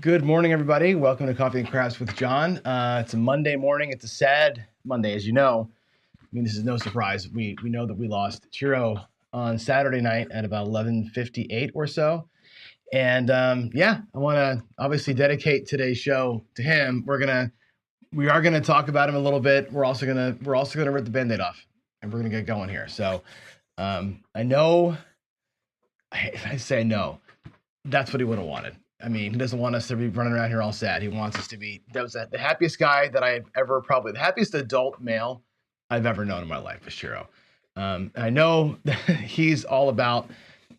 Good morning, everybody. Welcome to Coffee and Crafts with John. It's a Monday morning. It's a sad Monday, as you know. I mean, this is no surprise. We know that we lost Chiro on Saturday night at about 11:58 or so. And I want to obviously dedicate today's show to him. We are gonna talk about him a little bit. We're also gonna rip the Band-Aid off, and we're gonna get going here. So I know. I say no. That's what he would have wanted. I mean, he doesn't want us to be running around here all sad. He wants us to be, the happiest guy that I've ever, probably the happiest adult male I've ever known in my life is Chiro. I know that he's all about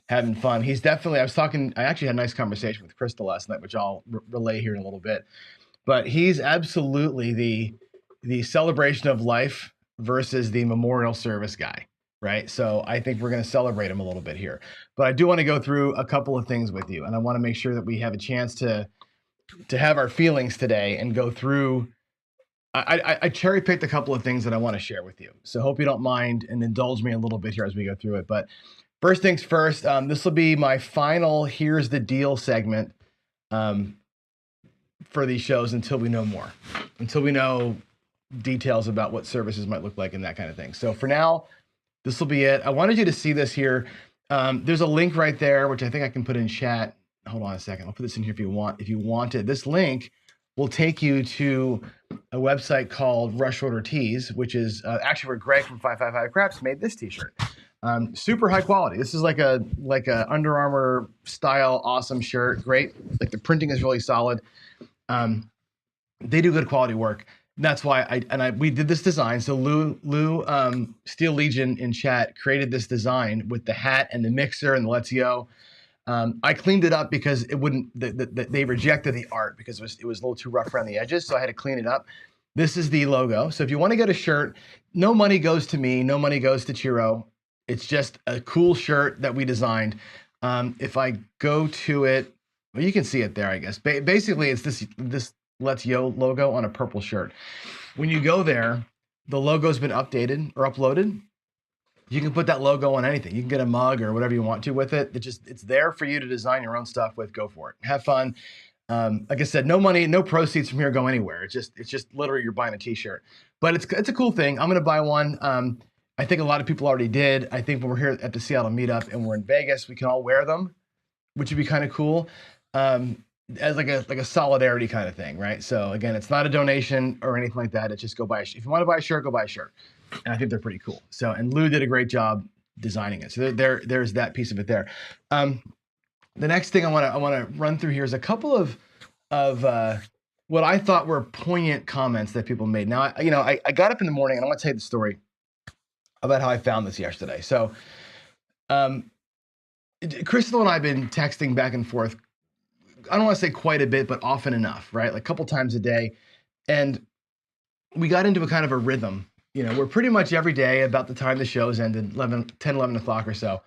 having fun. I actually had a nice conversation with Crystal last night, which I'll relay here in a little bit. But he's absolutely the celebration of life versus the memorial service guy. Right. So I think we're going to celebrate him a little bit here. But I do want to go through a couple of things with you. And I want to make sure that we have a chance to have our feelings today and go through. I cherry picked a couple of things that I want to share with you. So hope you don't mind and indulge me a little bit here as we go through it. But first things first, this will be my final Here's the Deal segment for these shows until we know more, until we know details about what services might look like and that kind of thing. So for now, this will be it. I wanted you to see this here. There's a link right there, which I think I can put in chat. Hold on a second. I'll put this in here if you want it. This link will take you to a website called Rush Order Tees, which is actually where Greg from 555 Crafts made this t-shirt. Super high quality. This is like a Under Armour style, awesome shirt. Great. Like the printing is really solid. They do good quality work. That's why we did this design. So Lou Steel Legion in chat created this design with the hat and the mixer and the Let's Yo. I cleaned it up because it wouldn't. They rejected the art because it was a little too rough around the edges. So I had to clean it up. This is the logo. So if you want to get a shirt, no money goes to me. No money goes to Chiro. It's just a cool shirt that we designed. If I go to it, well, you can see it there, I guess. Basically, it's this Let's Yo logo on a purple shirt. When you go there, the logo's been updated or uploaded. You can put that logo on anything. You can get a mug or whatever you want to with it. It's there for you to design your own stuff with. Go for it. Have fun. Like I said, no money, no proceeds from here go anywhere. It's just literally you're buying a t-shirt. But it's a cool thing. I'm gonna buy one. I think a lot of people already did. I think when we're here at the Seattle meetup and we're in Vegas, we can all wear them, which would be kind of cool. As like a solidarity kind of thing, right? So again, it's not a donation or anything like that. It's just go buy if you want to buy a shirt, go buy a shirt. And I think they're pretty cool. So, and Lou did a great job designing it. So there's that piece of it there. The next thing I want to run through here is a couple of what I thought were poignant comments that people made. Now, I got up in the morning and I want to tell you the story about how I found this yesterday. So, Crystal and I have been texting back and forth. I don't want to say quite a bit, but often enough, right? Like a couple times a day. And we got into a kind of a rhythm. We're pretty much every day about the time the show's ended, 10, 11 o'clock or so,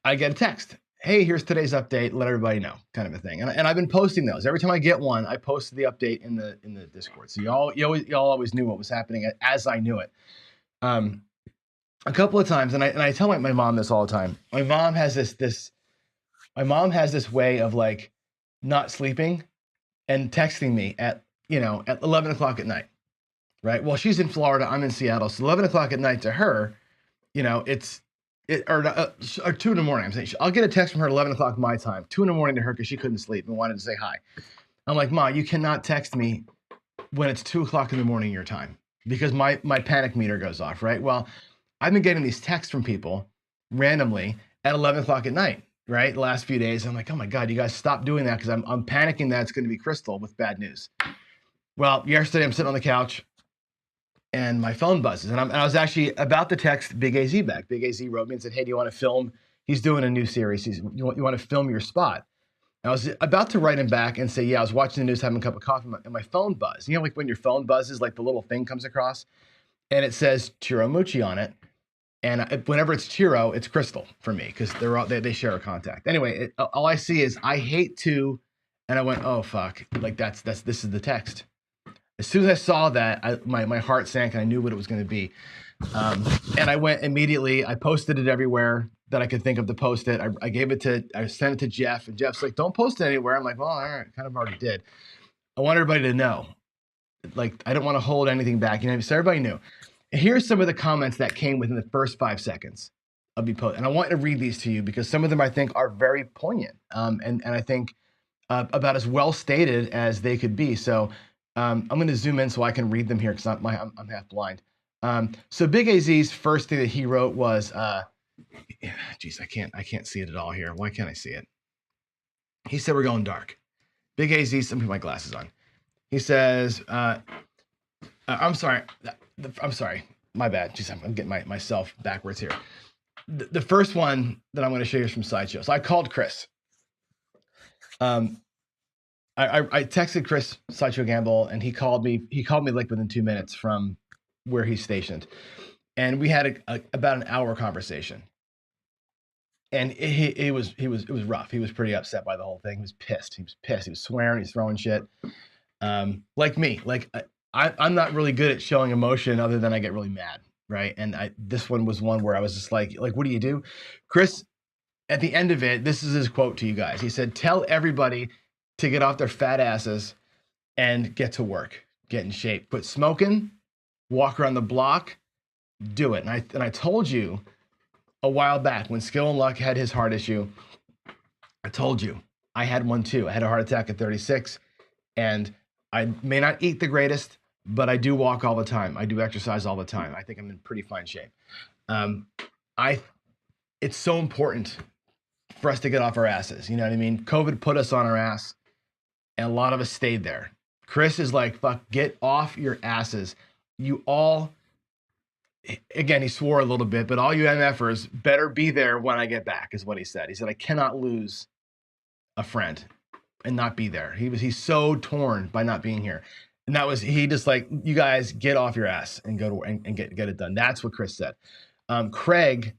I get a text. Hey, here's today's update. Let everybody know, kind of a thing. And I've been posting those. Every time I get one, I post the update in the Discord. So y'all always knew what was happening as I knew it. A couple of times, and I tell my mom this all the time. My mom has this way of like, not sleeping and texting me at 11 o'clock at night, right? Well, she's in Florida, I'm in Seattle, so 11 o'clock at night to her, or 2 in the morning. I'm saying I'll get a text from her at 11 o'clock my time, 2 in the morning to her because she couldn't sleep and wanted to say hi. I'm like, Ma, you cannot text me when it's 2 o'clock in the morning your time because my panic meter goes off, right? Well, I've been getting these texts from people randomly at 11 o'clock at night. Right, the last few days, I'm like, oh my God, you guys stop doing that because I'm panicking that it's going to be Crystal with bad news. Well, yesterday I'm sitting on the couch and my phone buzzes, and I was actually about to text Big AZ back. Big AZ wrote me and said, hey, do you want to film? He's doing a new series. You want to film your spot? And I was about to write him back and say, yeah, I was watching the news, having a cup of coffee, and my phone buzzed. Like when your phone buzzes, like the little thing comes across, and it says Chiro Mucci on it. And whenever it's Chiro, it's Crystal for me because they share a contact. Anyway, all I see is I hate to, and I went, oh fuck, like this is the text. As soon as I saw that, my heart sank and I knew what it was going to be. And I went immediately. I posted it everywhere. that I could think of to post it. I sent it to Jeff, and Jeff's like, "Don't post it anywhere." I'm like, "Well, all right, kind of already did." I want everybody to know, like, I don't want to hold anything back, so everybody knew. Here's some of the comments that came within the first 5 seconds of me post, and I want to read these to you because some of them I think are very poignant, and I think about as well stated as they could be. So I'm going to zoom in so I can read them here because I'm half blind. So Big AZ's first thing that he wrote was, geez, I can't see it at all here. Why can't I see it? He said, "We're going dark." Big AZ, let me put my glasses on. He says, I'm sorry. I'm sorry. My bad. Jeez, I'm getting myself backwards here. The first one that I'm going to show you is from Sideshow. So I called Chris. I texted Chris Sideshow Gamble, and he called me. He called me like within 2 minutes from where he's stationed, and we had about an hour conversation. And it was rough. He was pretty upset by the whole thing. He was pissed. He was swearing. He's throwing shit. Like me. Like I'm not really good at showing emotion other than I get really mad, right? And this one was one where I was just like, what do you do? Chris, at the end of it, this is his quote to you guys. He said, "Tell everybody to get off their fat asses and get to work, get in shape, quit smoking, walk around the block, do it." And I told you a while back when Skill and Luck had his heart issue, I told you I had one too. I had a heart attack at 36, and I may not eat the greatest, but I do walk all the time. I do exercise all the time. I think I'm in pretty fine shape. It's so important for us to get off our asses. You know what I mean? COVID put us on our ass, and a lot of us stayed there. Chris is like, "Fuck, get off your asses. You all," again, he swore a little bit, "but all you MFers better be there when I get back," is what he said. He said, "I cannot lose a friend and not be there." He's so torn by not being here. And that was, he just like, "You guys get off your ass and go to and get it done." That's what Chris said. Craig,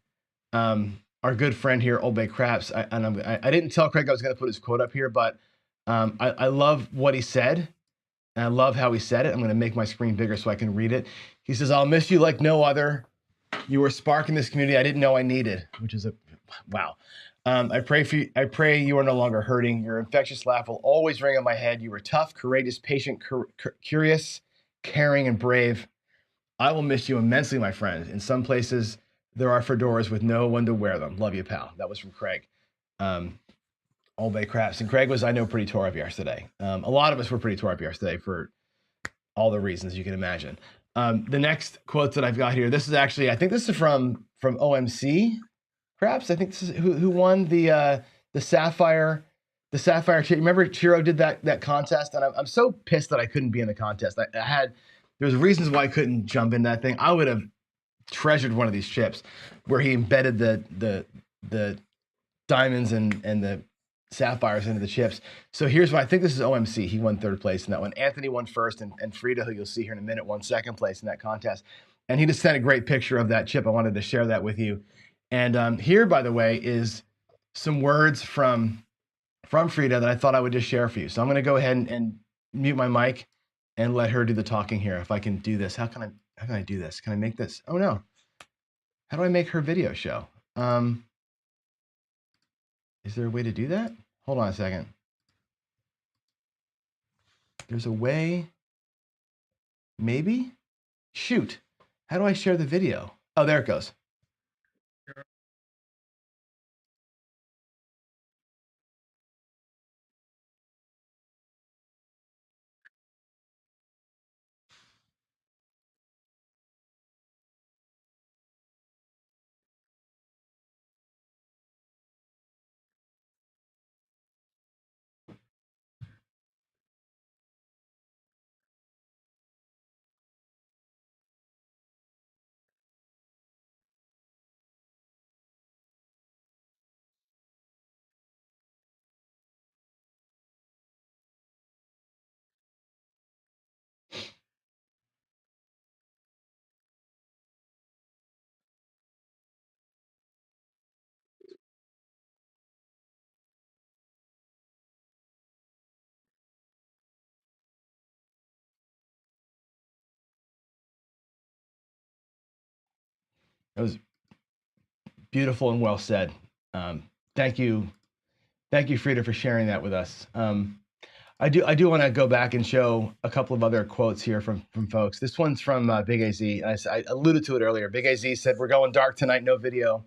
our good friend here, Old Bay Craps, I didn't tell Craig I was going to put his quote up here, but I love what he said, and I love how he said it. I'm going to make my screen bigger so I can read it. He says, "I'll miss you like no other. You were a spark in this community I didn't know I needed," which is a wow. I pray for you. I pray you are no longer hurting. Your infectious laugh will always ring in my head. You were tough, courageous, patient, curious, caring, and brave. I will miss you immensely, my friend. In some places, there are fedoras with no one to wear them. Love you, pal." That was from Craig. Old Bay Crafts. And Craig was, I know, pretty tore up yesterday. A lot of us were pretty tore up yesterday for all the reasons you can imagine. The next quote that I've got here, this is actually, I think this is from OMC. Perhaps I think this is who won the Sapphire chip. Remember Chiro did that contest, and I'm so pissed that I couldn't be in the contest. There's reasons why I couldn't jump in that thing. I would have treasured one of these chips where he embedded the diamonds and the sapphires into the chips. So here's why I think this is OMC. He won third place in that one. Anthony won first, and Frida, who you'll see here in a minute, won second place in that contest. And he just sent a great picture of that chip. I wanted to share that with you. And here, by the way, is some words from Frida that I thought I would just share for you. So I'm going to go ahead and mute my mic and let her do the talking here. If I can do this, how can I do this? Can I make this? Oh no. How do I make her video show? Is there a way to do that? Hold on a second. There's a way. Maybe? Shoot. How do I share the video? Oh, there it goes. It was Beautiful and well said. Thank you, Frida, for sharing that with us. I do want to go back and show a couple of other quotes here from folks. This one's from Big AZ. I alluded to it earlier. Big AZ said, "We're going dark tonight. No video,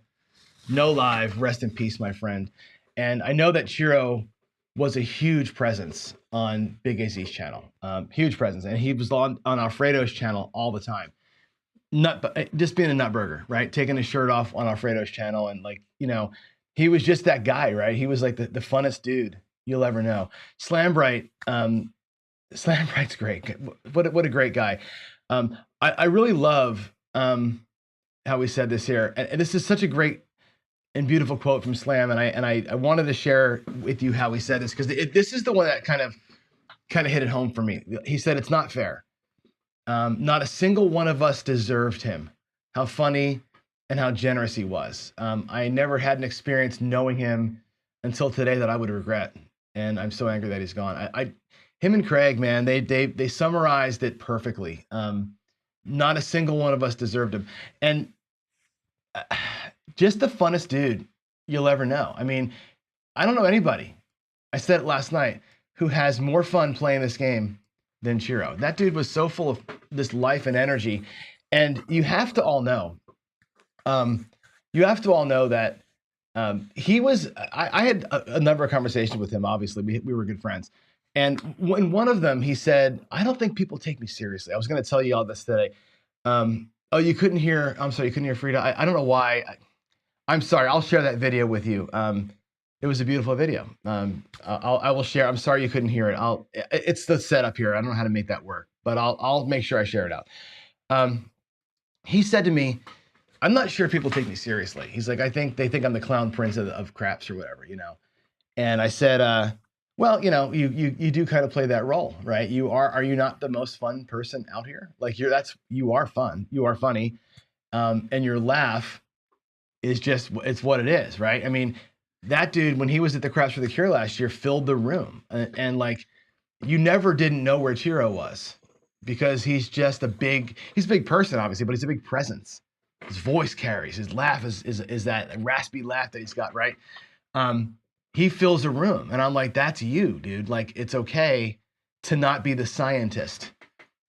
no live. Rest in peace, my friend." And I know that Chiro was a huge presence on Big AZ's channel, huge presence, and he was on Alfredo's channel all the time. Just being a nutburger, right? Taking his shirt off on Alfredo's channel, and like, you know, he was just that guy, right? He was like the funnest dude you'll ever know. Slambright, Slambright's great. What a great guy. I really love how he said this here, and this is such a great and beautiful quote from Slam, and I wanted to share with you how he said this, because this is the one that kind of hit it home for me. He said, "It's not fair. Not a single one of us deserved him. How funny and how generous he was. I never had an experience knowing him until today that I would regret, and I'm so angry that he's gone." Him and Craig, man, they summarized it perfectly. Not a single one of us deserved him, and just the funnest dude you'll ever know. I mean, I don't know anybody, I said it last night, who has more fun playing this game than Chiro. That dude was so full of this life and energy. And you have to all know, that he was, I had a number of conversations with him, obviously, we were good friends. And in one of them, he said, "I don't think people take me seriously." I was going to tell you all this today. Oh, you couldn't hear, I'm sorry, you couldn't hear Frida. I don't know why. I'm sorry, I'll share that video with you. It was a beautiful video. I will share. I'm sorry you couldn't hear it. It's the setup here. I don't know how to make that work, but I'll make sure I share it out. He said to me, "I'm not sure if people take me seriously." He's like, "I think they think I'm the clown prince of craps or whatever, you know." And I said, "Well, you know, you do kind of play that role, right? Are you not the most fun person out here? Like you are fun, you are funny, and your laugh is it's what it is, right? I mean, that dude, when he was at the Craps for the Cure last year, filled the room, and like, you never didn't know where Chiro was, because he's just he's a big person, obviously, but he's a big presence. His voice carries, his laugh is that raspy laugh that he's got, right? He fills a room, and I'm like, that's you, dude. Like, it's okay to not be the scientist.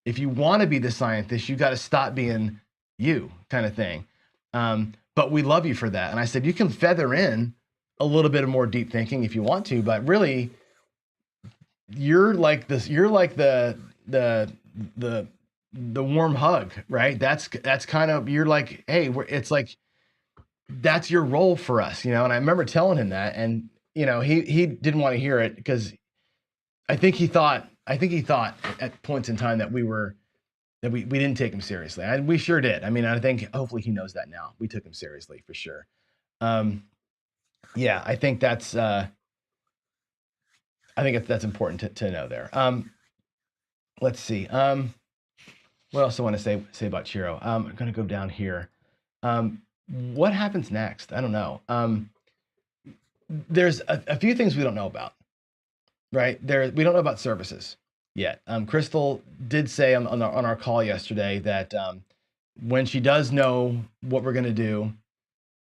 If you want to be the scientist, you got to stop being you, kind of thing. But we love you for that. And I said, you can feather in a little bit of more deep thinking if you want to, but really, you're like this. You're like the warm hug, right? That's kind of, you're like, hey, it's like, that's your role for us, you know. And I remember telling him that, and you know, he didn't want to hear it, because I think he thought at points in time that we didn't take him seriously. And we sure did. I mean, I think hopefully he knows that now. We took him seriously for sure. Yeah, I think that's important to know there. Let's see. What else I want to say about Chiro? I'm going to go down here. What happens next? I don't know. There's a few things we don't know about, right? We don't know about services yet. Crystal did say on our call yesterday that when she does know what we're going to do,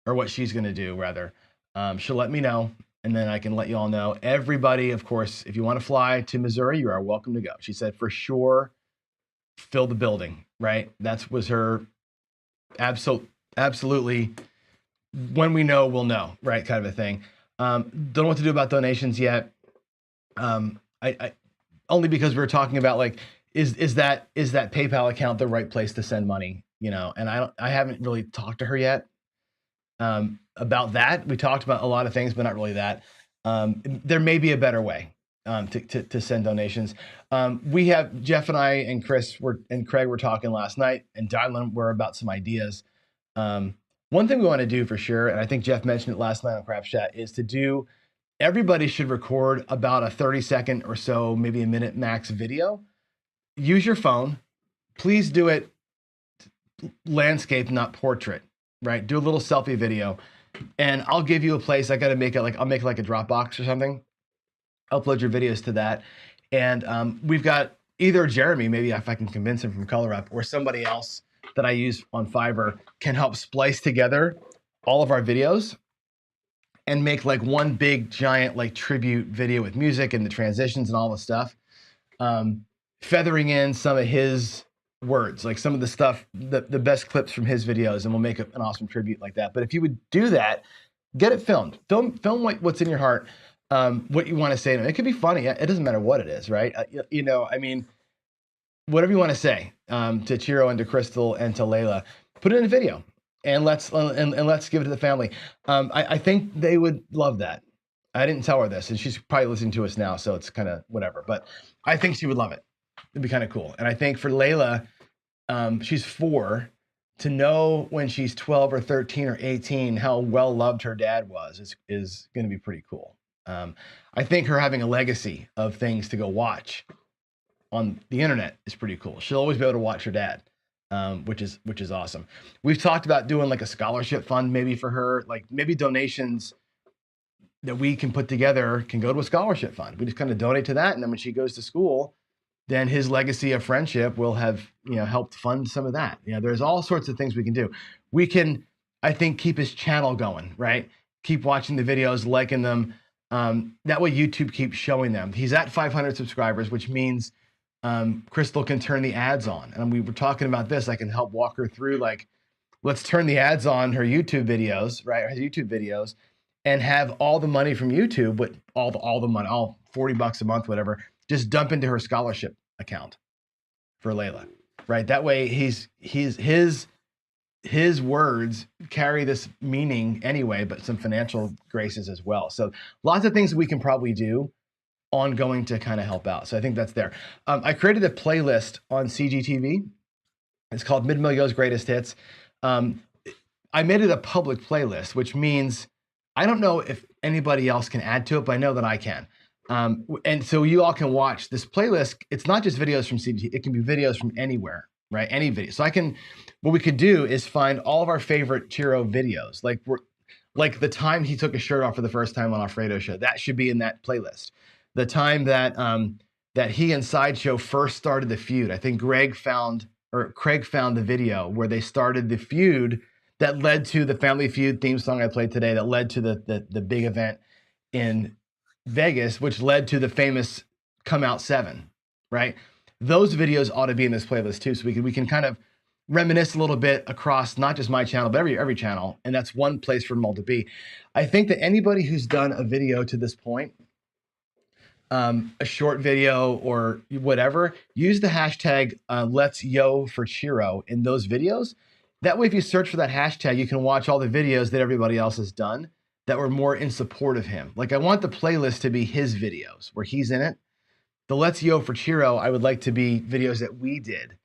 or what she's going to do rather, she'll let me know, and then I can let you all know. Everybody, of course, if you want to fly to Missouri, you are welcome to go. She said for sure, fill the building, right? That was her absolutely, when we know, we'll know, right? Kind of a thing. Don't know what to do about donations yet. I only because we were talking about, like, is that PayPal account the right place to send money, you know? And I haven't really talked to her yet about that. We talked about a lot of things, but not really that. There may be a better way to send donations. We have Jeff and I and Chris and Craig were talking last night, and Dylan were about some ideas. One thing we want to do for sure, and I think Jeff mentioned it last night on Craft Chat, is to do, everybody should record about a 30-second or so, maybe a minute max video. Use your phone. Please do it landscape, not portrait, right? Do a little selfie video, and I'll give you a place. I got to make it I'll make it like a Dropbox or something. Upload your videos to that. And we've got either Jeremy, maybe if I can convince him from ColorUp, or somebody else that I use on Fiverr can help splice together all of our videos and make like one big giant like tribute video with music and the transitions and all the stuff, feathering in some of his words, like some of the stuff, the best clips from his videos, and we'll make an awesome tribute like that. But if you would do that, get it filmed. Film what's in your heart, what you want to say to him. It could be funny. It doesn't matter what it is, right? You know, I mean, whatever you want to say to Chiro and to Crystal and to Layla, put it in a video and let's give it to the family. I think they would love that. I didn't tell her this, and she's probably listening to us now, so it's kind of whatever. But I think she would love it. It'd be kind of cool. And I think for Layla, she's 4, to know when she's 12 or 13 or 18 how well loved her dad was is going to be pretty cool. I think her having a legacy of things to go watch on the internet is pretty cool. She'll always be able to watch her dad, which is awesome. We've talked about doing like a scholarship fund maybe for her, like maybe donations that we can put together can go to a scholarship fund. We just kind of donate to that, and then when she goes to school, then his legacy of friendship will have, you know, helped fund some of that. You know, there's all sorts of things we can do. We can, I think, keep his channel going, right? Keep watching the videos, liking them. That way YouTube keeps showing them. He's at 500 subscribers, which means Crystal can turn the ads on. And we were talking about this. I can help walk her through, like, let's turn the ads on her YouTube videos, right? Her YouTube videos, and have all the money from YouTube, but all the money, all $40 a month, whatever, just dump into her scholarship account for Layla, right? That way his words carry this meaning anyway, but some financial graces as well. So lots of things we can probably do ongoing to kind of help out. So I think that's there. I created a playlist on CGTV. It's called Mid-Milio's Greatest Hits. I made it a public playlist, which means I don't know if anybody else can add to it, but I know that I can. And so you all can watch this playlist. It's not just videos from CGTV. It can be videos from anywhere, right? Any video. So what we could do is find all of our favorite Chiro videos. Like the time he took his shirt off for the first time on Alfredo show, that should be in that playlist. The time that that he and Sideshow first started the feud. I think Craig found the video where they started the feud that led to the Family Feud theme song I played today, that led to the big event in Vegas, which led to the famous Come Out 7, right? Those videos ought to be in this playlist too, so we can kind of reminisce a little bit across not just my channel, but every channel, and that's one place for them all to be. I think that anybody who's done a video to this point, a short video or whatever, use the hashtag Let's Yo for Chiro in those videos. That way, if you search for that hashtag, you can watch all the videos that everybody else has done that were more in support of him. Like, I want the playlist to be his videos where he's in it. The Let's Yo for Chiro, I would like to be videos that we did,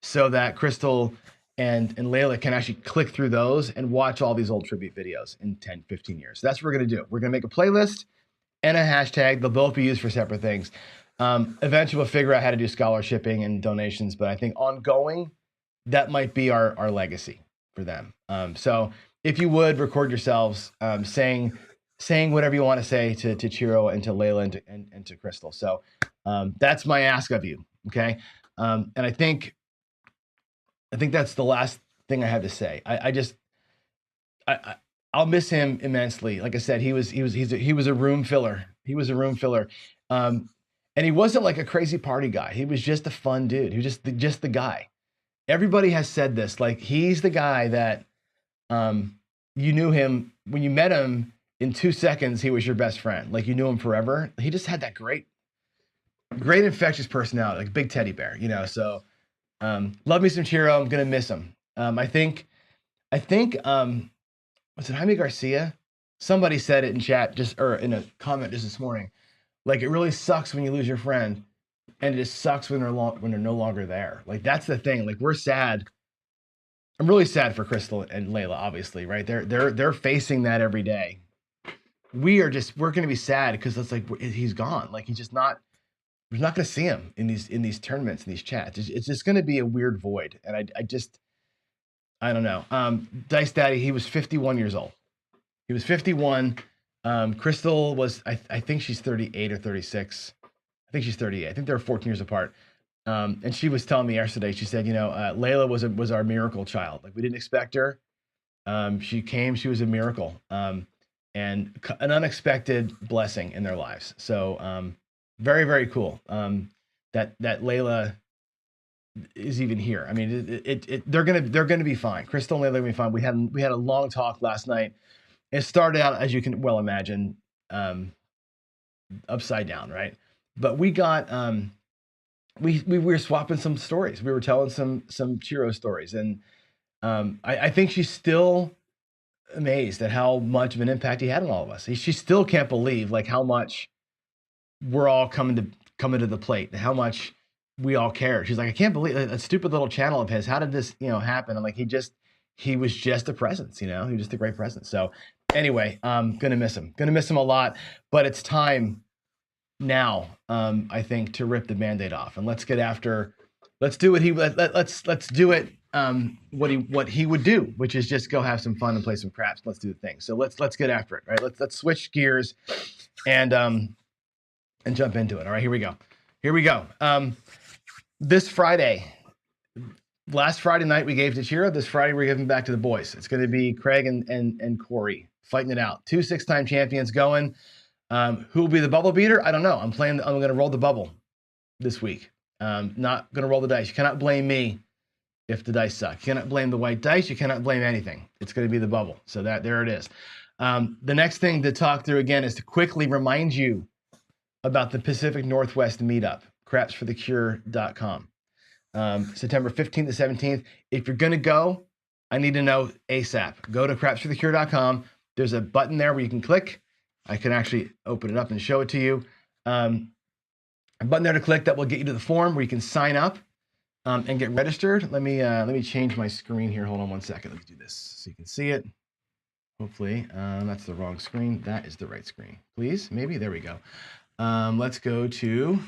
so that Crystal and Layla can actually click through those and watch all these old tribute videos in 10, 15 years. So that's what we're going to do. We're going to make a playlist and a hashtag. They'll both be used for separate things. Eventually, we'll figure out how to do scholarshiping and donations, but I think ongoing, that might be our legacy for them. So if you would record yourselves saying whatever you want to say to Chiro and to Layla and to Crystal. So that's my ask of you. Okay. And I think that's the last thing I have to say. I'll miss him immensely. Like I said, he was a room filler. He was a room filler. And he wasn't like a crazy party guy. He was just a fun dude. He was just the guy. Everybody has said this, like, he's the guy that you knew him when you met him in 2 seconds, he was your best friend. Like, you knew him forever. He just had that great infectious personality, like a big teddy bear, you know? So love me some Chiro. I'm going to miss him. I think was it Jaime Garcia? Somebody said it in chat or in a comment just this morning. Like, it really sucks when you lose your friend, and it just sucks when they're no longer there. Like, that's the thing. Like, we're sad. I'm really sad for Crystal and Layla, obviously, right? They're facing that every day. We're going to be sad because it's like he's gone. Like, we're not going to see him in these tournaments, in these chats. It's just going to be a weird void. And I don't know. Dice Daddy, he was 51 years old. He was 51. Crystal was, I think she's 38 or 36. I think she's 38. I think they're 14 years apart. And she was telling me yesterday, she said, you know, Layla was our miracle child. Like, we didn't expect her. She came, she was a miracle, and an unexpected blessing in their lives. So very, very cool that Layla is even here. I mean, they're gonna be fine. Crystal and Layla are gonna be fine. We had a long talk last night. It started out, as you can well imagine, upside down, right? But we got we were swapping some stories. We were telling some Chiro stories, and I think she's still amazed at how much of an impact he had on all of us. She still can't believe like how much we're all coming to the plate, and how much we all care. She's like, I can't believe a stupid little channel of his. How did this, happen? I'm like, he was just a presence, he was just a great presence. So anyway, gonna miss him a lot, but it's time now, I think, to rip the Band-Aid off and let's do what let's do it. What he would do, which is just go have some fun and play some craps. Let's do the thing. So let's get after it, right? Let's switch gears and jump into it. All right, here we go. This Friday, last Friday night we gave to Chiro. This Friday we're giving back to the boys. It's going to be Craig and Corey fighting it out. 2 6-time champions going. Who will be the bubble beater? I don't know. I'm going to roll the bubble this week. Not going to roll the dice. You cannot blame me if the dice suck. You cannot blame the white dice. You cannot blame anything. It's going to be the bubble. So there it is. The next thing to talk through again is to quickly remind you about the Pacific Northwest meetup, crapsforthecure.com. September 15th to 17th. If you're going to go, I need to know ASAP. Go to crapsforthecure.com. There's a button there where you can click. I can actually open it up and show it to you. A button there to click that will get you to the form where you can sign up and get registered. Let me change my screen here. Hold on one second. Let me do this so you can see it. Hopefully, that's the wrong screen. That is the right screen. Please, maybe. There we go. Let's go to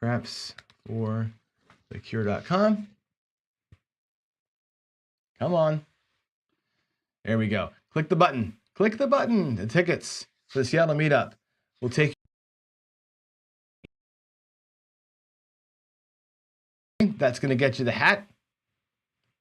crapsforthecure.com. Come on. There we go. Click the button. Click the button. The tickets for the Seattle meetup will take you. That's going to get you the hat.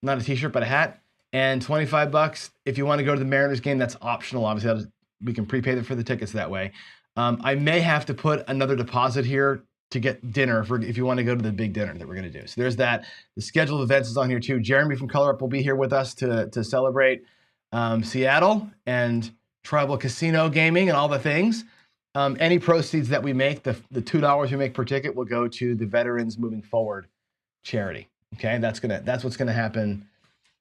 Not a t-shirt, but a hat. And $25 if you want to go to the Mariners game. That's optional. Obviously, we can prepay for the tickets that way. I may have to put another deposit here to get dinner if you want to go to the big dinner that we're going to do. So there's that. The schedule of events is on here too. Jeremy from Color Up will be here with us to celebrate Seattle and Tribal Casino Gaming and all the things. Any proceeds that we make, the $2 we make per ticket, will go to the Veterans Moving Forward charity. Okay, that's what's gonna happen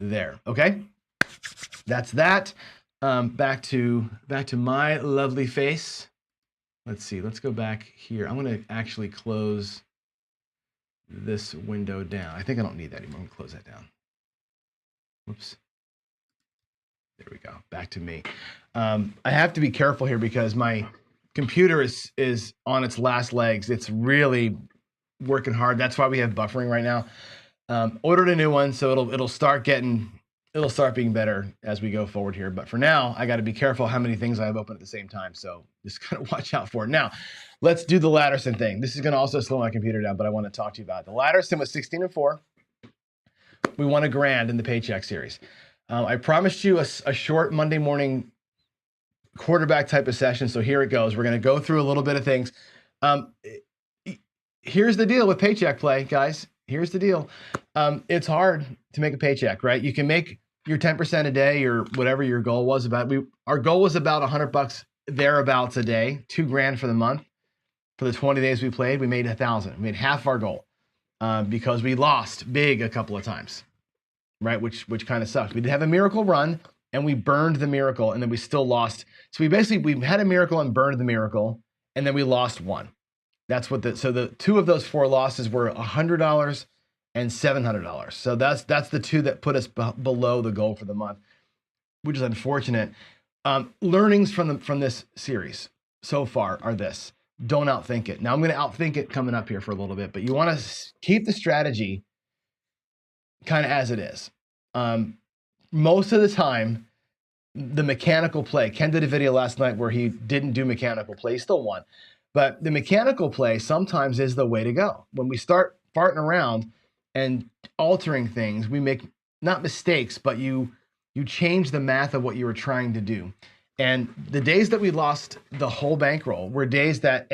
there. Okay, that's that. Back to my lovely face. Let's see. Let's go back here. I'm gonna actually close this window down. I think I don't need that anymore. I'm gonna close that down. Whoops. There we go. Back to me. I have to be careful here because my computer is on its last legs. It's really working hard. That's why we have buffering right now. Ordered a new one, so it'll start being better as we go forward here. But for now, I got to be careful how many things I have open at the same time. So just kind of watch out for it. Now, let's do the Ladderson thing. This is going to also slow my computer down, but I want to talk to you about it. The Ladderson was 16-4. We won $1,000 in the paycheck series. I promised you a short Monday morning quarterback type of session. So here it goes. We're going to go through a little bit of things. Here's the deal with paycheck play, guys. Here's the deal. It's hard to make a paycheck, right? You can make your 10% a day or whatever your goal was our goal was about $100 thereabouts a day, $2,000 for the month. For the 20 days we played, we made 1,000. We made half our goal because we lost big a couple of times. Right, which kind of sucked. We did have a miracle run, and we burned the miracle, and then we still lost. So we had a miracle and burned the miracle, and then we lost one. That's what so the two of those 4 losses were $100 and $700. So that's the two that put us below the goal for the month, which is unfortunate. Learnings from this series so far are this: don't outthink it. Now I'm going to outthink it coming up here for a little bit, but you want to keep the strategy kind of as it is. Most of the time, the mechanical play, Ken did a video last night where he didn't do mechanical play, he still won. But the mechanical play sometimes is the way to go. When we start farting around and altering things, we make not mistakes, but you you change the math of what you were trying to do. And the days that we lost the whole bankroll were days that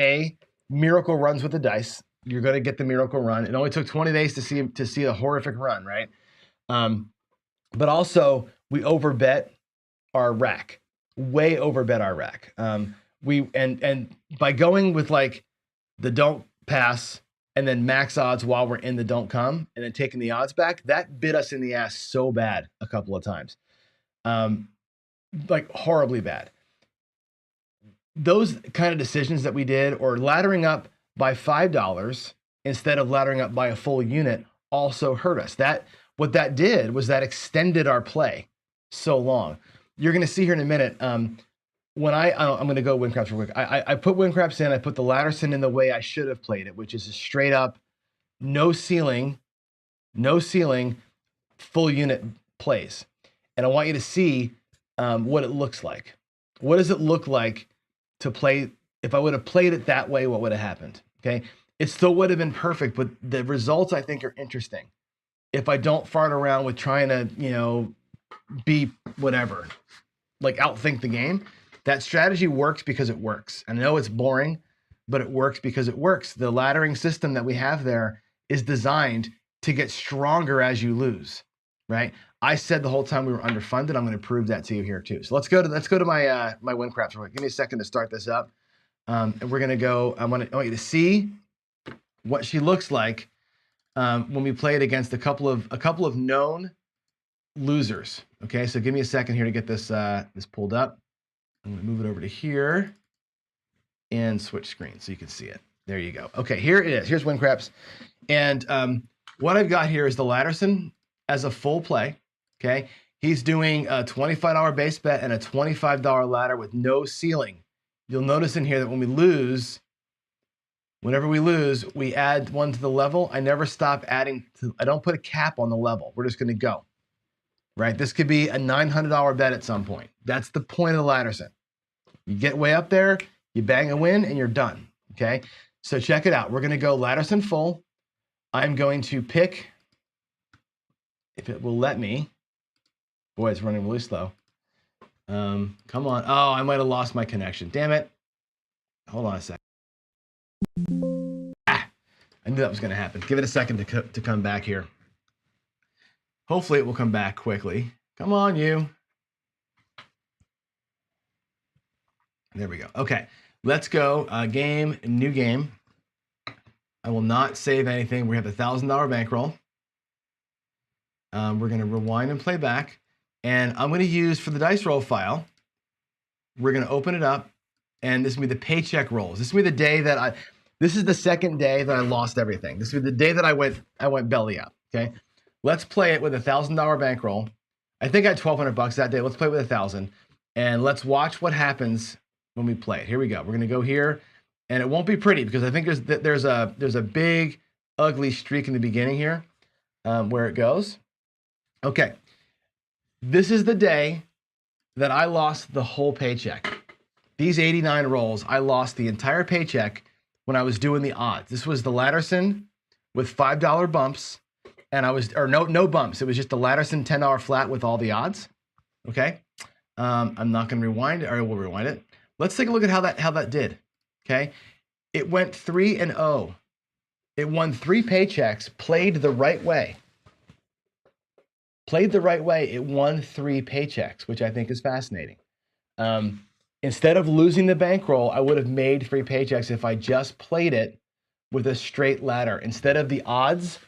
miracle runs with the dice. You're going to get the miracle run. It only took 20 days to see a horrific run, right? But also we overbet our rack, way overbet our rack. And by going with like the don't pass and then max odds while we're in the don't come and then taking the odds back, that bit us in the ass so bad a couple of times. Like horribly bad. Those kind of decisions that we did, or laddering up by $5 instead of laddering up by a full unit, also hurt us. What that did was that extended our play so long. You're going to see here in a minute. When I'm going to go Windcrafts real quick. I put Windcrafts in. I put the Latterson in the way I should have played it, which is a straight up, no ceiling, full unit plays. And I want you to see what it looks like. What does it look like to play? If I would have played it that way, what would have happened? Okay, it still would have been perfect, but the results I think are interesting. If I don't fart around with trying to, be whatever, like outthink the game, that strategy works because it works. I know it's boring, but it works because it works. The laddering system that we have there is designed to get stronger as you lose, right? I said the whole time we were underfunded. I'm going to prove that to you here too. So let's go to my my Windcrafts real quick. Give me a second to start this up, and we're going to go. I want you to see what she looks like when we play it against a couple of known losers. Okay, so give me a second here to get this pulled up. I'm going to move it over to here and switch screens so you can see it. There you go. Okay, here it is. Here's Windcrafts, and what I've got here is the Latterson as a full play. Okay, he's doing a $25 base bet and a $25 ladder with no ceiling. You'll notice in here that whenever we lose, we add one to the level. I never stop adding. I don't put a cap on the level. We're just going to go. Right? This could be a $900 bet at some point. That's the point of the Latterson. You get way up there, you bang a win, and you're done. Okay? So check it out. We're going to go Latterson full. I'm going to pick, if it will let me. Boy, it's running really slow. Come on. Oh, I might have lost my connection. Damn it. Hold on a second. I knew that was going to happen. Give it a second to come back here. Hopefully it will come back quickly. Come on, you. There we go. Okay, let's go. New game. I will not save anything. We have a $1,000 bankroll. We're going to rewind and play back. And I'm going to use, for the dice roll file, we're going to open it up. And this will be the paycheck rolls. This will be the day that this is the second day that I lost everything. This will be the day that I went belly up, okay? Let's play it with a $1,000 bankroll. I think I had $1,200 that day. Let's play it with 1,000, and let's watch what happens when we play it. Here we go. We're gonna go here, and it won't be pretty because I think there's a big ugly streak in the beginning here, where it goes. Okay, this is the day that I lost the whole paycheck. These 89 rolls, I lost the entire paycheck when I was doing the odds. This was the Latterson with $5 bumps. And no bumps. It was just the Latterson $10 flat with all the odds. Okay. I'm not going to rewind it, or we'll rewind it. Let's take a look at how that did. Okay. It went 3-0. It won 3 paychecks, played the right way. It won 3 paychecks, which I think is fascinating. Instead of losing the bankroll, I would have made 3 paychecks if I just played it with a straight ladder instead of the odds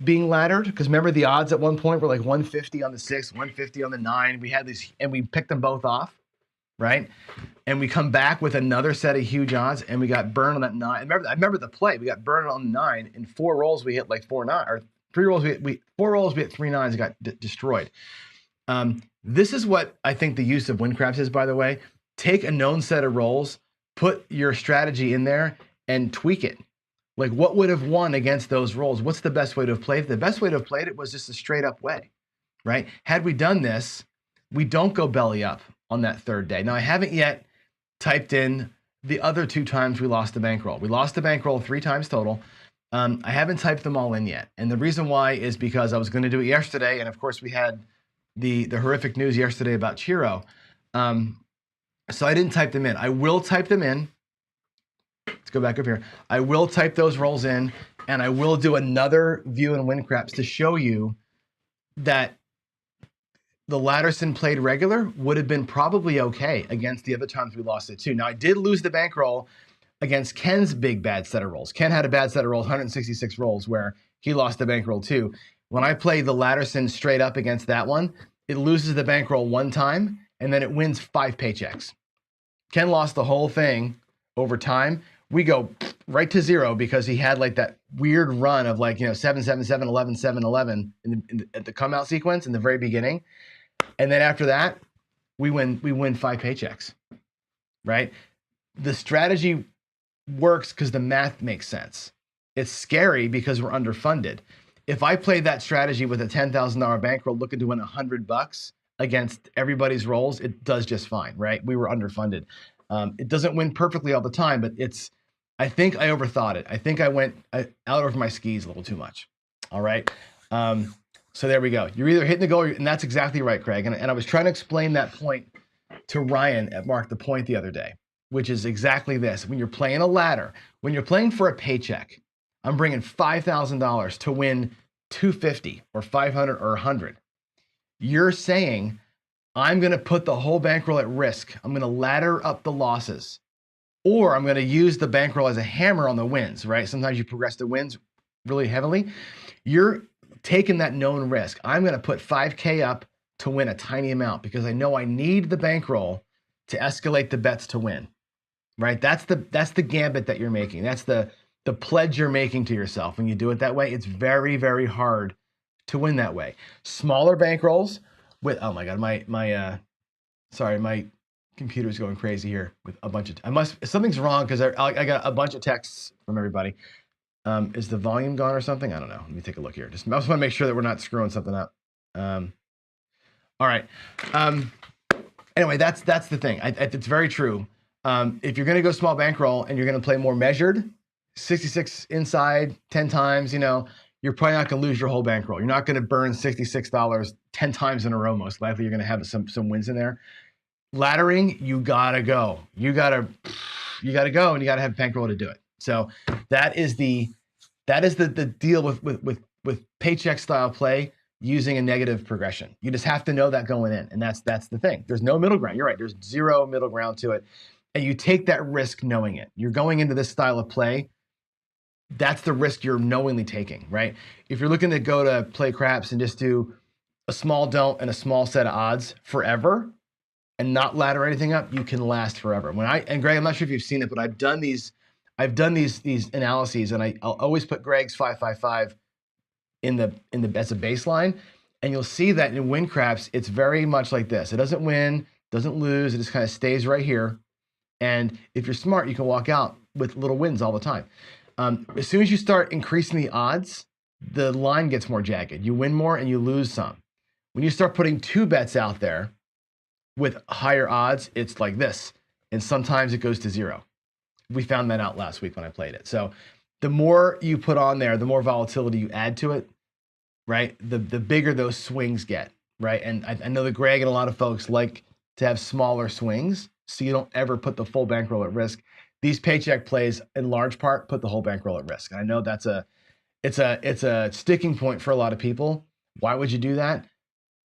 being laddered, because remember the odds at one point were like 150 on the 6, 150 on the 9. We had these, and we picked them both off, right? And we come back with another set of huge odds, and we got burned on that 9. I remember the play. We got burned on the 9. In 4 rolls, we hit like 4 9, or 3 rolls. 4 rolls, we hit 3 9s. Got destroyed. This is what I think the use of Windcrafts is. By the way, take a known set of rolls, put your strategy in there, and tweak it. Like, what would have won against those rolls? What's the best way to have played it? The best way to have played it was just a straight up way, right? Had we done this, we don't go belly up on that 3rd day. Now, I haven't yet typed in the other 2 times we lost the bankroll. We lost the bankroll 3 times total. I haven't typed them all in yet. And the reason why is because I was going to do it yesterday. And of course, we had the horrific news yesterday about Chiro. So I didn't type them in. I will type them in. Let's go back up here. I will type those rolls in, and I will do another view and win craps to show you that the Latterson played regular would have been probably okay against the other times we lost it too. Now I did lose the bankroll against Ken's big bad set of rolls. Ken had a bad set of rolls, 166 rolls, where he lost the bankroll too. When I play the Latterson straight up against that one, it loses the bankroll one time, and then it wins 5 paychecks. Ken lost the whole thing over time. We go right to 0 because he had like that weird run of like, 7, 7, 7, 11, 7, 11 at the come out sequence in the very beginning. And then after that, we win 5 paychecks, right? The strategy works because the math makes sense. It's scary because we're underfunded. If I played that strategy with a $10,000 bankroll looking to win $100 against everybody's rolls, it does just fine, right? We were underfunded. It doesn't win perfectly all the time, but I think I overthought it. I think I went out over my skis a little too much. All right. So there we go. You're either hitting the goal, and that's exactly right, Craig. And I was trying to explain that point to Ryan at Mark the Point the other day, which is exactly this. When you're playing a ladder, when you're playing for a paycheck, I'm bringing $5,000 to win $250 or $500 or $100. You're saying, I'm going to put the whole bankroll at risk. I'm going to ladder up the losses, or I'm going to use the bankroll as a hammer on the wins, right? Sometimes you progress the wins really heavily. You're taking that known risk. I'm going to put 5K up to win a tiny amount because I know I need the bankroll to escalate the bets to win, right? That's the gambit that you're making. That's the pledge you're making to yourself. When you do it that way, it's very, very hard to win that way. Smaller bankrolls with, oh my God, my computer's going crazy here with a bunch of, something's wrong because I got a bunch of texts from everybody. Is the volume gone or something? I don't know. Let me take a look here. I just want to make sure that we're not screwing something up. All right. Anyway, that's the thing. It's very true. If you're going to go small bankroll and you're going to play more measured, 66 inside 10 times, you're probably not going to lose your whole bankroll. You're not going to burn $66 10 times in a row. Most likely, you're going to have some wins in there. Laddering, you gotta go. You gotta go, and you gotta have bankroll to do it. So that is the deal with paycheck style play using a negative progression. You just have to know that going in, and that's the thing. There's no middle ground. You're right. There's 0 middle ground to it, and you take that risk knowing it. You're going into this style of play. That's the risk you're knowingly taking, right? If you're looking to go to play craps and just do a small don't and a small set of odds forever and not ladder anything up, you can last forever. And Greg, I'm not sure if you've seen it, but I've done these analyses, and I'll always put Greg's 555 in the as a baseline, and you'll see that in win craps, it's very much like this. It doesn't win, doesn't lose, it just kind of stays right here. And if you're smart, you can walk out with little wins all the time. As soon as you start increasing the odds, the line gets more jagged. You win more and you lose some. When you start putting 2 bets out there with higher odds, it's like this. And sometimes it goes to 0. We found that out last week when I played it. So the more you put on there, the more volatility you add to it, right? The bigger those swings get, right? And I know that Greg and a lot of folks like to have smaller swings, so you don't ever put the full bankroll at risk. These paycheck plays, in large part, put the whole bankroll at risk. And I know it's a sticking point for a lot of people. Why would you do that?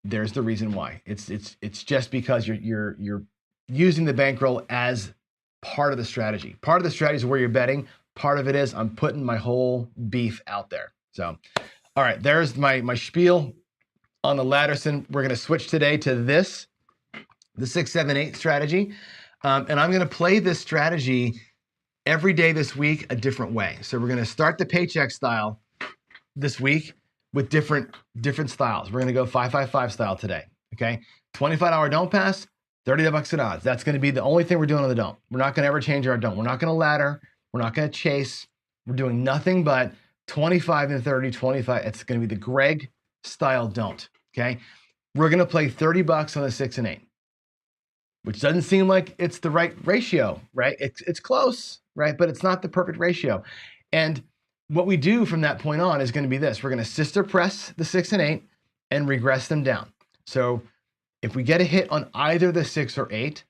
There's the reason why. It's just because you're using the bankroll as part of the strategy. Part of the strategy is where you're betting. Part of it is I'm putting my whole beef out there. So, all right, there's my spiel on the Latterson. We're going to switch today to the 6, 7, 8 strategy. And I'm going to play this strategy every day this week a different way. So we're going to start the paycheck style this week with different styles. We're going to go 555 style today. Okay, $25 don't pass, $30 in odds. That's going to be the only thing we're doing on the don't. We're not going to ever change our don't. We're not going to ladder. We're not going to chase. We're doing nothing but 25 and 30, 25. It's going to be the Greg style don't. Okay, we're going to play $30 on the 6 and 8, which doesn't seem like it's the right ratio, right? It's close, right? But it's not the perfect ratio. And what we do from that point on is going to be this. We're going to sister press the 6 and 8 and regress them down. So if we get a hit on either the 6 or 8,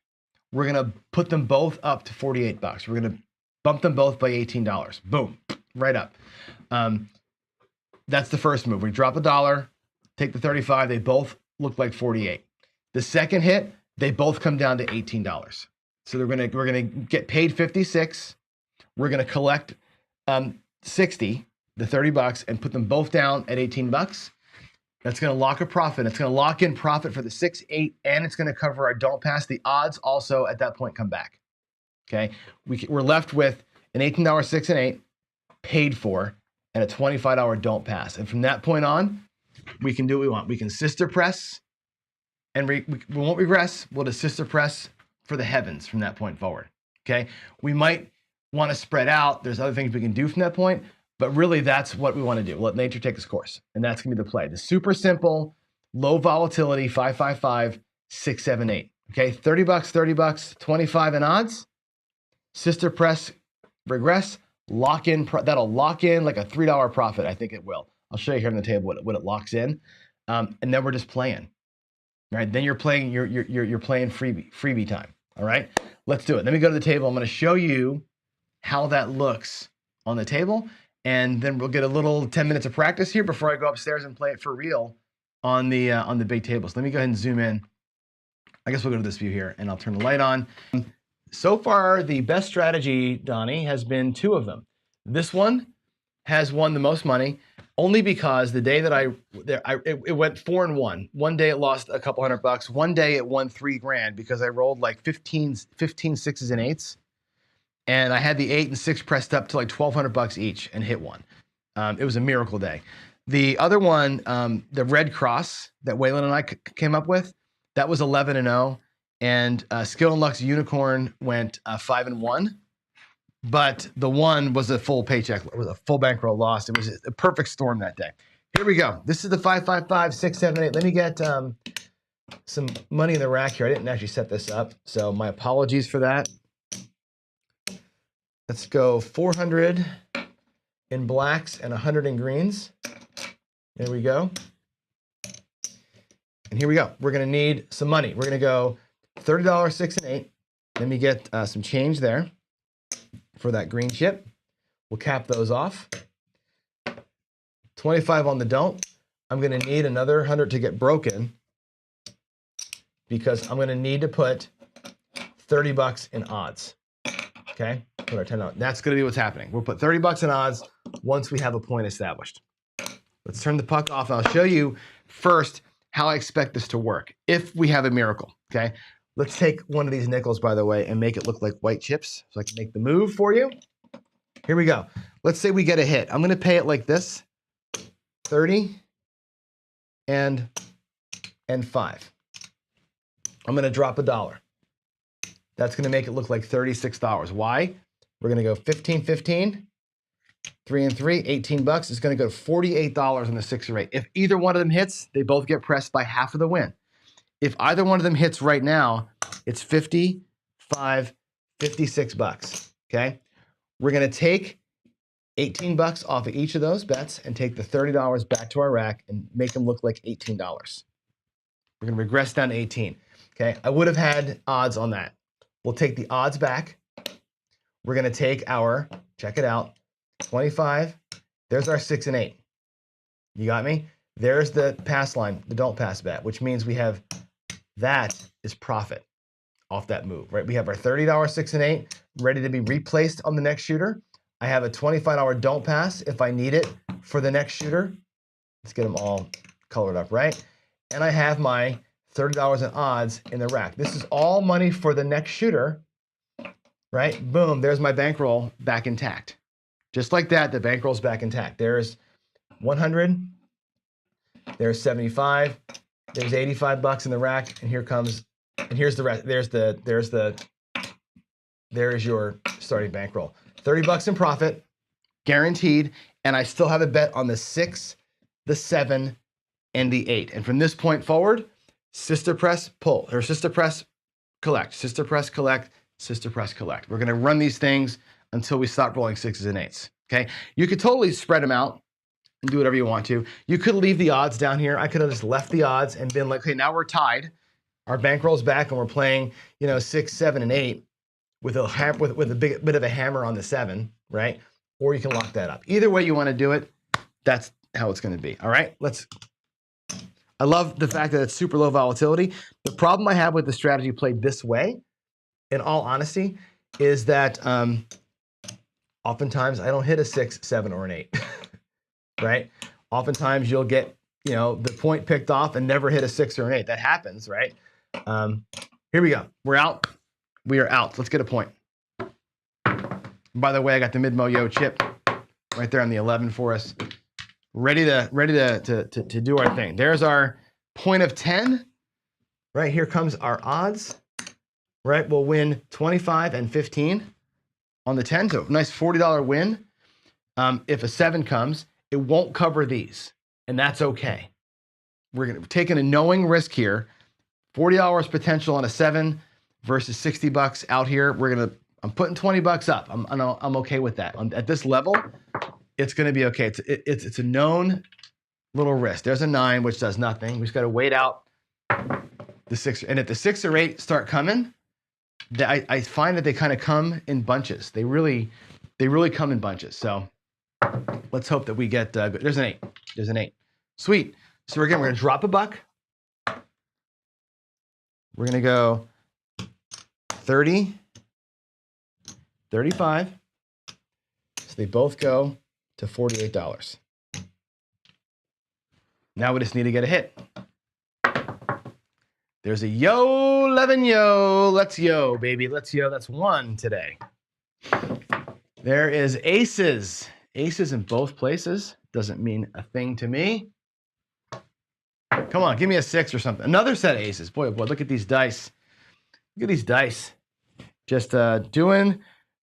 we're gonna put them both up to 48 bucks. We're gonna bump them both by $18. Boom, right up. That's the first move. We drop $1, take the 35, they both look like 48. The second hit, they both come down to $18. So we're gonna get paid 56. We're gonna collect 60, the 30 bucks, and put them both down at 18 bucks. That's gonna lock a profit. It's gonna lock in profit for the 6, 8, and it's gonna cover our don't pass. The odds also at that point come back. Okay, we're left with an $18 6 and 8 paid for and a $25 don't pass. And from that point on, we can do what we want. We can sister press, and we won't regress. We'll just sister press for the heavens from that point forward. Okay, we might want to spread out. There's other things we can do from that point, but really that's what we want to do. Let nature take its course, and that's gonna be the play. The super simple, low volatility 555 678. Okay, 30 bucks, 30 bucks, 25 in odds. Sister press, regress, lock in. That'll lock in like a $3 profit. I think it will. I'll show you here on the table what it locks in, and then we're just playing. Right? Then you're playing. You're playing freebie time. All right. Let's do it. Let me go to the table. I'm going to show you how that looks on the table, and then we'll get a little 10 minutes of practice here before I go upstairs and play it for real on the big tables. Let me go ahead and zoom in. I guess we'll go to this view here, and I'll turn the light on. So far, the best strategy, Donnie, has been 2 of them. This one has won the most money, only because the day that it went 4 and 1. One day it lost a couple $100. One day it won $3,000 because I rolled like 15 6s and 8s, and I had the 8 and 6 pressed up to like $1,200 each and hit one. It was a miracle day. The other one, the Red Cross that Waylon and I came up with, that was 11 and 0. And Skill and Luck's Unicorn went 5 and 1, but the one was a full paycheck, it was a full bankroll loss. It was a perfect storm that day. Here we go. This is the 555 678. Let me get some money in the rack here. I didn't actually set this up, so my apologies for that. Let's go 400 in blacks and 100 in greens. There we go. And here we go. We're gonna need some money. We're gonna go $30 6 and 8. Let me get some change there for that green chip. We'll cap those off. 25 on the don't. I'm going to need another 100 to get broken because I'm going to need to put 30 bucks in odds. Okay, put our 10 on. That's going to be what's happening. We'll put 30 bucks in odds once we have a point established. Let's turn the puck off. I'll show you first how I expect this to work if we have a miracle. Okay. Let's take one of these nickels, by the way, and make it look like white chips so I can make the move for you. Here we go. Let's say we get a hit. I'm going to pay it like this, 30 and 5. I'm going to drop $1. That's going to make it look like $36. Why? We're going to go 15, 15, 3 and 3, 18 bucks. It's going to go $48 on the 6 or 8. If either one of them hits, they both get pressed by half of the win. If either one of them hits right now, it's 55, 56 bucks, okay? We're gonna take 18 bucks off of each of those bets and take the $30 back to our rack and make them look like $18. We're gonna regress down to 18, okay? I would have had odds on that. We'll take the odds back. We're gonna take our, check it out, 25. There's our 6 and 8. You got me? There's the pass line, the don't pass bet, which means we have, that is profit off that move, right? We have our $30 6 and 8 ready to be replaced on the next shooter. I have a $25 don't pass if I need it for the next shooter. Let's get them all colored up, right? And I have my $30 in odds in the rack. This is all money for the next shooter, right? Boom, there's my bankroll back intact. Just like that, the bankroll's back intact. There's 100, there's 75, there's 85 bucks in the rack, and here comes, and here's the rest. There's your starting bankroll. 30 bucks in profit, guaranteed, and I still have a bet on the 6, the 7, and the 8. And from this point forward, sister press, pull, or sister press, collect, sister press, collect, sister press, collect. We're gonna run these things until we stop rolling 6s and 8s, okay? You could totally spread them out and do whatever you want to. You could leave the odds down here. I could have just left the odds and been like, okay, now we're tied. Our bankroll's back and we're playing, 6, 7, and 8 with a bit of a hammer on the 7, right? Or you can lock that up. Either way you want to do it, that's how it's going to be. All right, I love the fact that it's super low volatility. The problem I have with the strategy played this way, in all honesty, is that oftentimes I don't hit a 6, 7, or an 8, right? Oftentimes you'll get, the point picked off and never hit a 6 or an 8. That happens, right? Here we go. We're out. We are out. Let's get a point. By the way, I got the mid-mo-yo chip right there on the 11 for us. Ready to do our thing. There's our point of 10. Right here comes our odds. Right, we'll win 25 and 15 on the 10. So nice $40 win. If a 7 comes, it won't cover these, and that's okay. We're taking a knowing risk here. $40 potential on a 7 versus $60 out here. I'm putting $20 up. I'm okay with that. At this level, it's going to be okay. It's a known little risk. There's a 9, which does nothing. We just got to wait out the 6. And if the 6 or 8 start coming, I find that they kind of come in bunches. They really come in bunches. So let's hope that we get good. There's an 8. There's an 8. Sweet. So again, we're going to drop a buck. We're going to go 30, 35. So they both go to $48. Now we just need to get a hit. There's a yo, 11 yo. Let's yo, baby. Let's yo. That's 1 today. There is aces. Aces in both places. Doesn't mean a thing to me. Come on, give me a 6 or something. Another set of aces. Boy, oh boy, look at these dice. Look at these dice. Just doing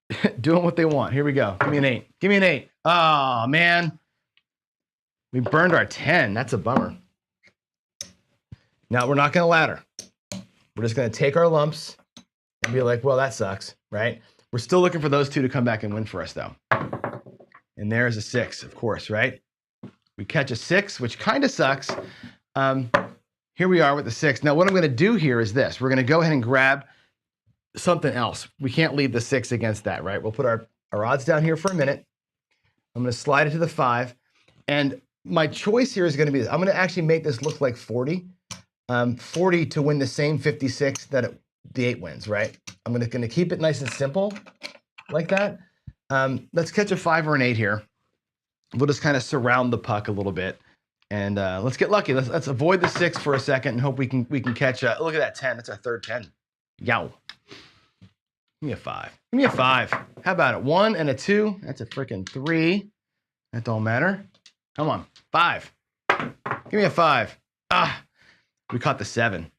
what they want. Here we go. Give me an 8. Give me an 8. Oh, man. We burned our 10. That's a bummer. Now, we're not going to ladder. We're just going to take our lumps and be like, well, that sucks, right? We're still looking for those 2 to come back and win for us, though. And there's a 6, of course, right? We catch a 6, which kind of sucks. Here we are with the 6. Now, what I'm going to do here is this. We're going to go ahead and grab something else. We can't leave the 6 against that, right? We'll put our odds down here for a minute. I'm going to slide it to the 5. And my choice here is going to be this. I'm going to actually make this look like 40. 40 to win the same 56 that the 8 wins, right? I'm going to keep it nice and simple like that. Let's catch a 5 or an 8 here. We'll just kind of surround the puck a little bit. And let's get lucky. Let's avoid the 6 for a second and hope we can catch a, look at that 10. That's our third 10. Yow. Give me a 5. Give me a 5. How about it? 1 and a 2. That's a freaking 3. That don't matter. Come on. 5. Give me a 5. Ah, we caught the 7.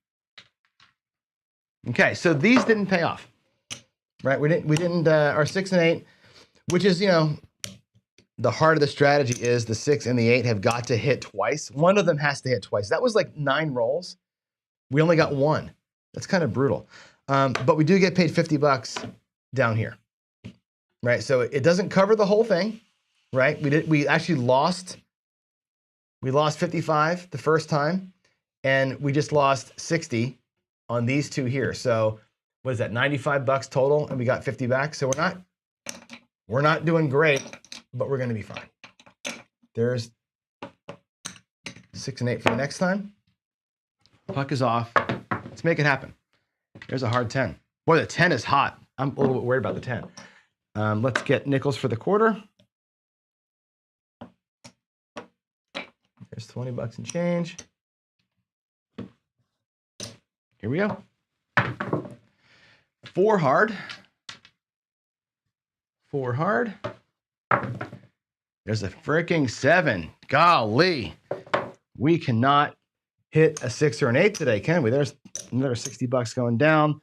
Okay, so these didn't pay off, right? We didn't. Our 6 and 8, which is, the heart of the strategy is the 6 and the 8 have got to hit twice. One of them has to hit twice. That was like 9 rolls. We only got 1. That's kind of brutal. But we do get paid $50 down here, right? So it doesn't cover the whole thing, right? We actually lost. We lost 55 the first time, and we just lost 60 on these 2 here. So what is that? $95 total, and we got 50 back. So we're not doing great, but we're going to be fine. There's 6 and 8 for the next time. Puck is off. Let's make it happen. There's a hard 10. Boy, the 10 is hot. I'm a little bit worried about the 10. Let's get nickels for the quarter. There's $20 and change. Here we go. 4 hard. 4 hard. There's a freaking 7. Golly. We cannot hit a 6 or an 8 today, can we? There's another $60 going down.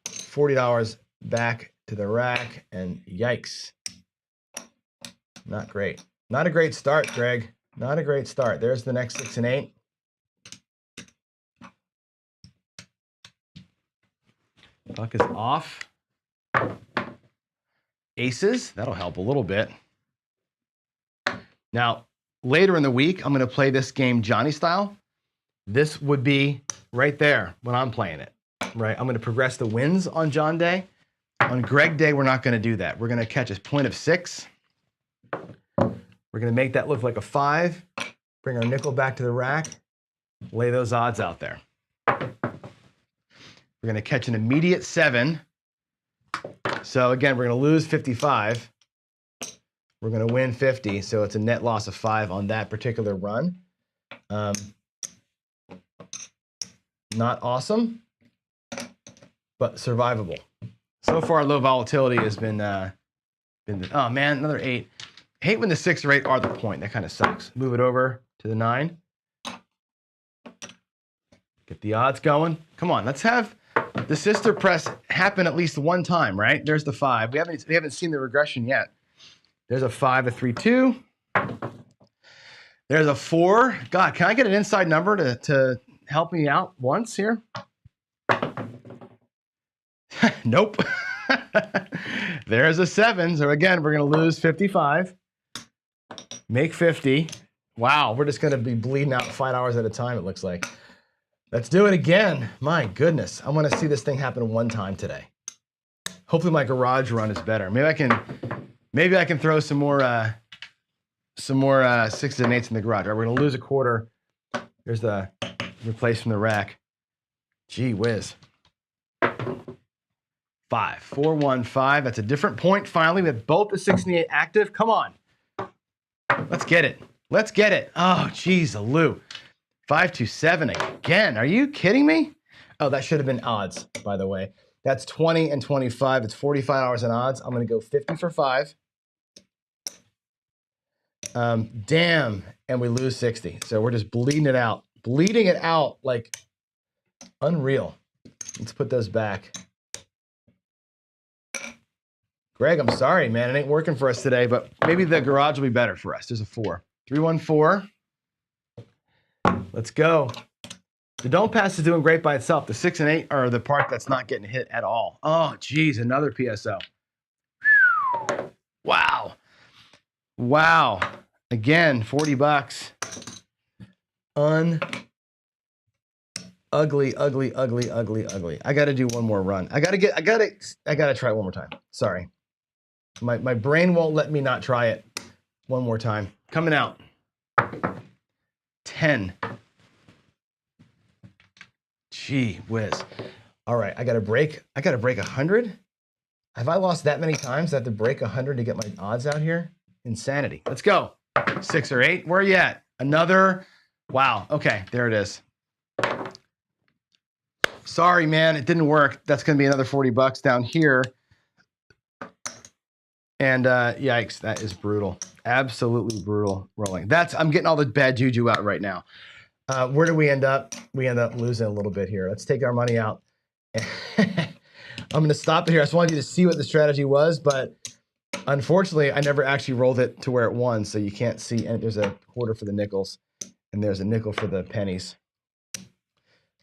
$40 back to the rack, and yikes. Not great. Not a great start, Greg. Not a great start. There's the next 6 and 8. Puck is off. Aces. That'll help a little bit. Now, later in the week, I'm going to play this game Johnny style. This would be right there when I'm playing it, right? I'm going to progress the wins on John Day. On Greg Day, we're not going to do that. We're going to catch a point of 6. We're going to make that look like a 5. Bring our nickel back to the rack. Lay those odds out there. We're going to catch an immediate 7. So again, we're going to lose 55. We're going to win 50. So it's a net loss of 5 on that particular run. Not awesome, but survivable. So far, low volatility has been oh man, another 8. I hate when the 6 or 8 are the point. That kind of sucks. Move it over to the 9. Get the odds going. Come on, let's have the sister press happen at least one time, right? There's the 5. We haven't seen the regression yet. There's a 5, a 3, 2. There's a 4. God, can I get an inside number to help me out once here? Nope. There's a 7. So again, we're going to lose 55. Make 50. Wow, we're just going to be bleeding out 5 hours at a time, it looks like. Let's do it again. My goodness. I want to see this thing happen one time today. Hopefully my garage run is better. Maybe I can throw some more 6s and 8s in the garage. All right, we're going to lose a quarter. There's the replace from the rack. Gee whiz. 5, 4, 1, 5. That's a different point finally. We have both the 6 and the 8 active. Come on. Let's get it. Let's get it. Oh, geez, a Lou. 5, 2, 7 again. Are you kidding me? Oh, that should have been odds, by the way. That's 20 and 25. It's $45 in odds. I'm going to go 50 for 5. Damn. And we lose 60. So we're just bleeding it out. Bleeding it out like unreal. Let's put those back. Greg, I'm sorry, man. It ain't working for us today, but maybe the garage will be better for us. There's a 4. 3, 1, 4. Let's go. The don't pass is doing great by itself. The 6 and 8 are the part that's not getting hit at all. Oh, geez, another PSO. Wow. Wow. Again, $40. Ugly. I got to do one more run. I got to try it one more time. Sorry. My brain won't let me not try it one more time. Coming out. 10. Gee whiz. All right, I got to break 100. Have I lost that many times? I have to break 100 to get my odds out here? Insanity. Let's go. 6 or 8. Where are you at? Another. Wow. Okay, there it is. Sorry, man, it didn't work. That's going to be another $40 down here. And yikes, that is brutal. Absolutely brutal rolling. I'm getting all the bad juju out right now. Where do we end up? We end up losing a little bit here. Let's take our money out. I'm going to stop it here. I just wanted you to see what the strategy was, but unfortunately, I never actually rolled it to where it won, so you can't see. And there's a quarter for the nickels, and there's a nickel for the pennies.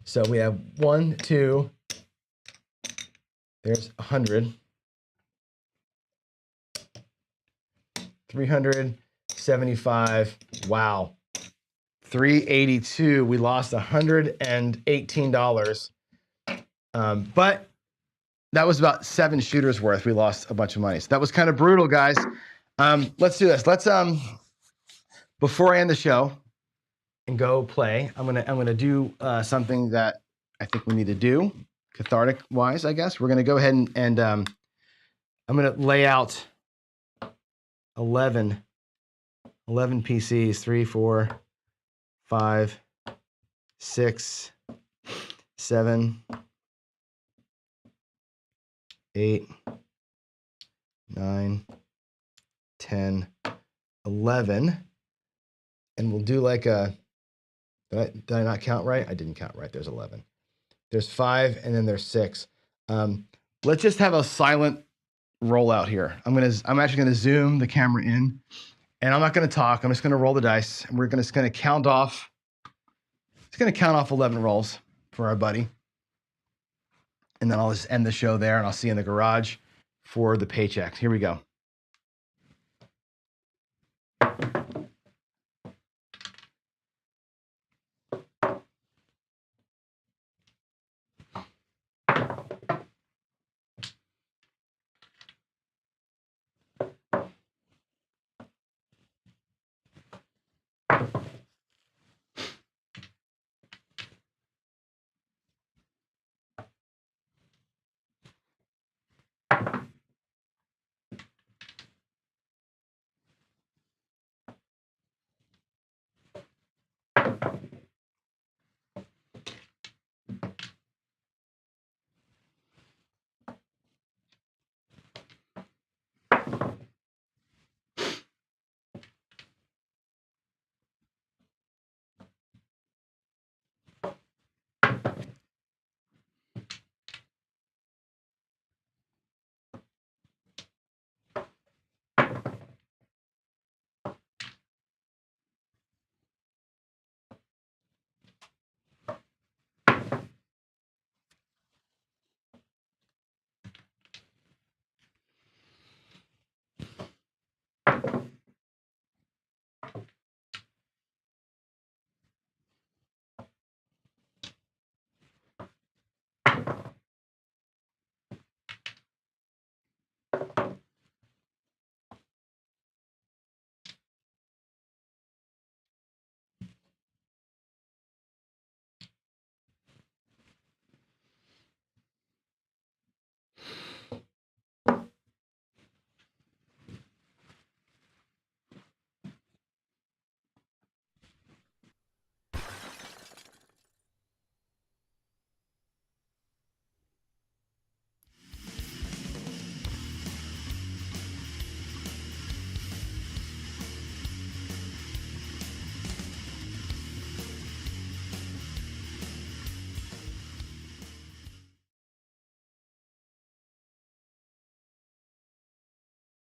So we have 1, 2. There's 100. 375. Wow. 382. We lost $118. But that was about 7 shooters worth. We lost a bunch of money. So that was kind of brutal, guys. Let's do this. Let's before I end the show and go play, I'm gonna do something that I think we need to do, cathartic wise, I guess. We're gonna go ahead and I'm gonna lay out 11 PCs, 3, 4, 5, 6, 7, 8, 9, 10, 11. And we'll do like a, did I not count right? I didn't count right. There's 11. There's 5 and then there's 6. Let's just have a silent rollout here. I'm actually gonna zoom the camera in, and I'm not gonna talk. I'm just gonna roll the dice, and we're just gonna count off. It's gonna count off 11 rolls for our buddy, and then I'll just end the show there, and I'll see you in the garage for the paychecks. Here we go.